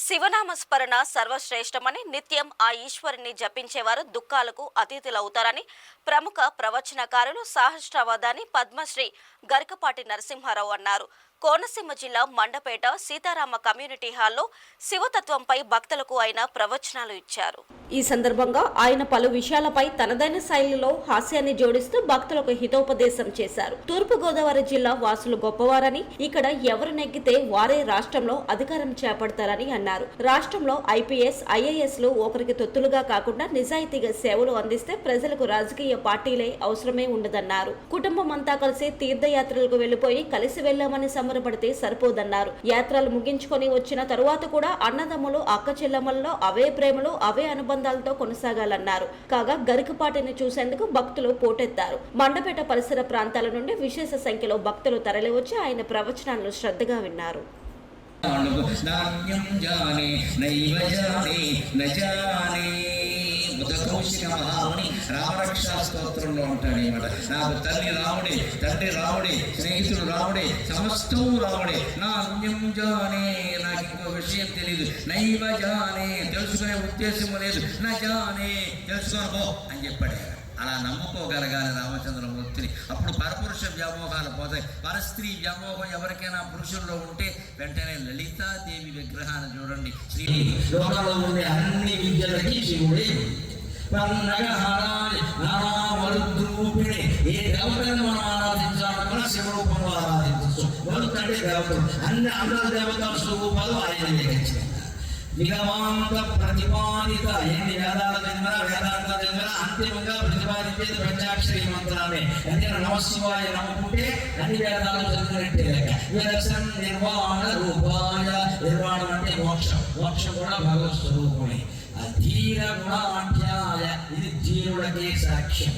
శివనామస్మరణ సర్వశ్రేష్టమని నిత్యం ఆ ఈశ్వరుని జపించేవారు దుఃఖాలకు అతీతులవుతారని ప్రముఖ ప్రవచనకారులు సహస్రవదాని పద్మశ్రీ గరికపాటి నరసింహారావు అన్నారు. కోనసీమ జిల్లా మండపేట సీతారామ కమ్యూనిటీ హాల్లో శివతత్వంపై భక్తులకు ఆయన ప్రవచనాలు ఇచ్చారు. ఈ సందర్భంగా ఆయన పలు విషయాలపై తనదైన శైలిలో హాస్యాన్ని జోడిస్తూ భక్తులకు హితోపదేశం చేశారు. తూర్పుగోదావరి జిల్లా వాసులు గొప్పవారని, ఇక్కడ ఎవరు నెగ్గితే వారే రాష్ట్రంలో అధికారం చేపడతారని అన్నారు. రాష్ట్రంలో ఐపీఎస్, ఐఏఎస్లు ఒకరికి తొత్తులుగా కాకుండా నిజాయితీగా సేవలు అందిస్తే ప్రజలకు రాజకీయ పార్టీలే అవసరమే ఉండదన్నారు. కుటుంబం అంతా కలిసి తీర్థయాత్రలకు వెళ్లిపోయి కలిసి వెళ్లామని సంబరపడితే సరిపోదన్నారు. యాత్రలు ముగించుకొని వచ్చిన తరువాత కూడా అన్నదమ్ములు, అక్క చెల్లెమ్మల్లో అవే ప్రేమలు, అవే అనుబంధాలతో కొనసాగాలన్నారు. కాగా గరికపాటిని చూసేందుకు భక్తులు పోటెత్తారు. మండపేట పరిసర ప్రాంతాల నుండి విశేష సంఖ్యలో భక్తులు తరలివచ్చి ఆయన ప్రవచనాలను శ్రద్ధగా విన్నారు. రామరక్షా స్తోత్రంలో ఉంటాడు అనమాట. నాకు తల్లి రాముడే, తండ్రి రాముడే, స్నేహితుడు రాముడే, సమస్తం రాముడే. నా అన్యం జానే, నాకు ఇంకో విషయం తెలియదు. నైవ జానే, తెలుసుకునే ఉద్దేశం లేదు. నా జానే, తెలుసుకోనో అని చెప్పాడు. అలా నమ్ముకోగలగాలి రామచంద్రమూర్తిని. అప్పుడు పరపురుష వ్యామోహాలు పోతాయి. పరస్త్రీ వ్యామోహం ఎవరికైనా పురుషుల్లో ఉంటే వెంటనే లలితాదేవి విగ్రహాన్ని చూడండి. శ్రీ లోకంలో ఉండే అన్ని విద్యలకి శివుడే. ఏ దేవతలను మనం ఆరాధించాలనుకున్నా శివరూపంలో ఆరాధించవచ్చు. మొదటి దేవతలు అన్ని అందరి దేవతల స్వరూపాలు ఆయన నిగమాంత ప్రతిపాదిత ఎన్ని వేదాల చంద్ర వేదాంత చంద్ర అంతిమంగా ప్రతిపాదించేది పంచాక్షరి మంత్రాన్ని. ఎందుకంటే నమశివాయ నమ్ముకుంటే అన్ని వేదాలు చదివినట్టే లెక్క. విరసం నిర్వాణ రూపాయ, నిర్వాణం అంటే మోక్షం, మోక్షం కూడా భగవత్ స్వరూపమే. అధీర గుణాఢ్యాయ, ఇది ధీరుడికే సాక్ష్యం.